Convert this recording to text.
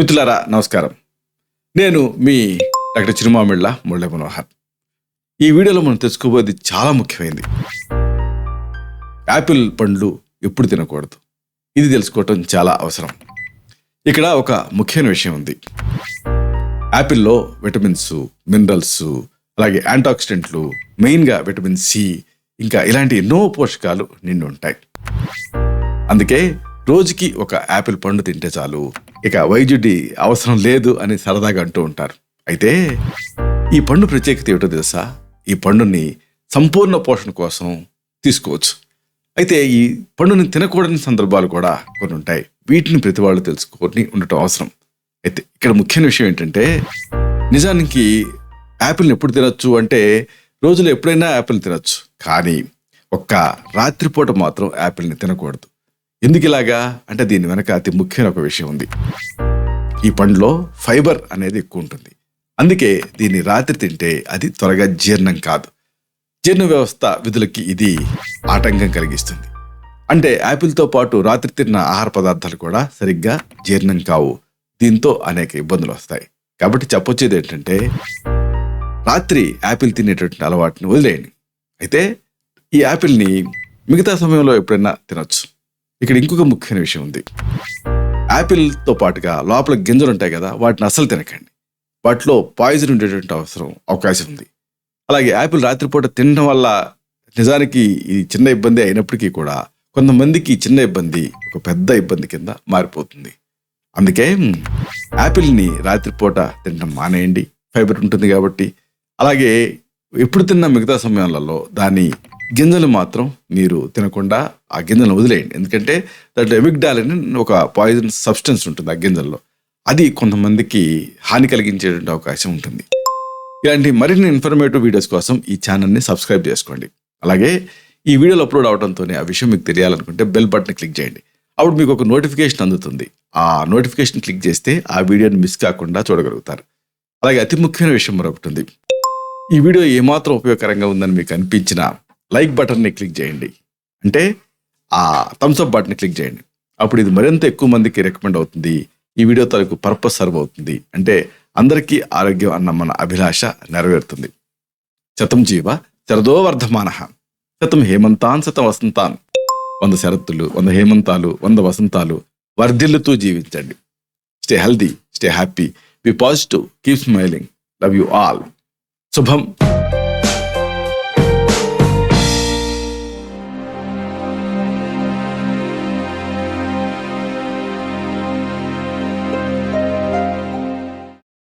మిత్రులారా నమస్కారం. నేను మీ డాక్టర్ చిరుమామిళ్ళ మురళీ మనోహర్. ఈ వీడియోలో మనం తెలుసుకోబోయేది చాలా ముఖ్యమైనది. యాపిల్ పండ్లు ఎప్పుడు తినకూడదు, ఇది తెలుసుకోవటం చాలా అవసరం. ఇక్కడ ఒక ముఖ్యమైన విషయం ఉంది. యాపిల్లో విటమిన్స్, మినరల్స్, అలాగే యాంటాక్సిడెంట్లు, మెయిన్గా విటమిన్ సి, ఇంకా ఇలాంటి ఎన్నో పోషకాలు నిండి ఉంటాయి. అందుకే రోజుకి ఒక యాపిల్ పండు తింటే చాలు, ఇక వైద్యుడి అవసరం లేదు అని సరదాగా అంటూ ఉంటారు. అయితే ఈ పండు ప్రత్యేకత ఏమిటో తెలుసా? ఈ పండుని సంపూర్ణ పోషణ కోసం తీసుకోవచ్చు. అయితే ఈ పండుని తినకూడని సందర్భాలు కూడా కొన్ని ఉంటాయి. వీటిని ప్రతి వాళ్ళు తెలుసుకొని ఉండటం అవసరం. అయితే ఇక్కడ ముఖ్యమైన విషయం ఏంటంటే, నిజానికి యాపిల్ని ఎప్పుడు తినొచ్చు అంటే, రోజులో ఎప్పుడైనా యాపిల్ తినొచ్చు, కానీ ఒక్క రాత్రిపూట మాత్రం యాపిల్ని తినకూడదు. ఎందుకు ఇలాగా అంటే, దీని వెనక అతి ముఖ్యమైన ఒక విషయం ఉంది. ఈ పండులో ఫైబర్ అనేది ఎక్కువ ఉంటుంది. అందుకే దీన్ని రాత్రి తింటే అది త్వరగా జీర్ణం కాదు. జీర్ణ వ్యవస్థ విధులకి ఇది ఆటంకం కలిగిస్తుంది. అంటే యాపిల్తో పాటు రాత్రి తిన్న ఆహార పదార్థాలు కూడా సరిగ్గా జీర్ణం కావు. దీంతో అనేక ఇబ్బందులు వస్తాయి. కాబట్టి చెప్పొచ్చేది ఏంటంటే, రాత్రి యాపిల్ తినేటటువంటి అలవాటుని వదిలేయండి. అయితే ఈ యాపిల్ని మిగతా సమయంలో ఎప్పుడైనా తినొచ్చు. ఇక్కడ ఇంకొక ముఖ్యమైన విషయం ఉంది. యాపిల్తో పాటుగా లోపల గింజలు ఉంటాయి కదా, వాటిని అస్సలు తినకండి. వాటిలో పాయిజన్ ఉండేటువంటి అవకాశం ఉంది. అలాగే యాపిల్ రాత్రిపూట తినడం వల్ల నిజానికి ఇది చిన్న ఇబ్బంది అయినప్పటికీ కూడా కొంతమందికి చిన్న ఇబ్బంది ఒక పెద్ద ఇబ్బంది కింద మారిపోతుంది. అందుకే యాపిల్ని రాత్రిపూట తినడం మానేయండి, ఫైబర్ ఉంటుంది కాబట్టి. అలాగే ఎప్పుడు తిన్న మిగతా సమయాలలో దాని గింజలు మాత్రం మీరు తినకుండా ఆ గింజలను వదిలేయండి. ఎందుకంటే దాంట్లో ఎమిగ్డాలిన్ ఒక పాయిజన్ సబ్స్టెన్స్ ఉంటుంది ఆ గింజల్లో. అది కొంతమందికి హాని కలిగించేటువంటి అవకాశం ఉంటుంది. ఇలాంటి మరిన్ని ఇన్ఫర్మేటివ్ వీడియోస్ కోసం ఈ ఛానల్ని సబ్స్క్రైబ్ చేసుకోండి. అలాగే ఈ వీడియోలు అప్లోడ్ అవడంతోనే ఆ విషయం మీకు తెలియాలనుకుంటే బెల్ బటన్ క్లిక్ చేయండి. అప్పుడు మీకు ఒక నోటిఫికేషన్ అందుతుంది. ఆ నోటిఫికేషన్ క్లిక్ చేస్తే ఆ వీడియోని మిస్ కాకుండా చూడగలుగుతారు. అలాగే అతి ముఖ్యమైన విషయం మరొకటి ఉంది. ఈ వీడియో ఏమాత్రం ఉపయోగకరంగా ఉందని మీకు అనిపించినా లైక్ బటన్ని క్లిక్ చేయండి. అంటే ఆ థమ్స్ అప్ బటన్ని క్లిక్ చేయండి. అప్పుడు ఇది మరింత ఎక్కువ మందికి రికమెండ్ అవుతుంది. ఈ వీడియో తాలూకు పర్పస్ సర్వ్ అవుతుంది. అంటే అందరికీ ఆరోగ్యం అన్న మన అభిలాష నెరవేరుతుంది. శతం జీవ శరదో వర్ధమానః, శతం హేమంతాన్ శతం వసంతాన్. 100 శరత్తులు, 100 హేమంతాలు, 100 వసంతాలు వర్ధిల్లుతూ జీవించండి. Stay healthy, stay happy, be positive, keep smiling. Love you all. శుభం.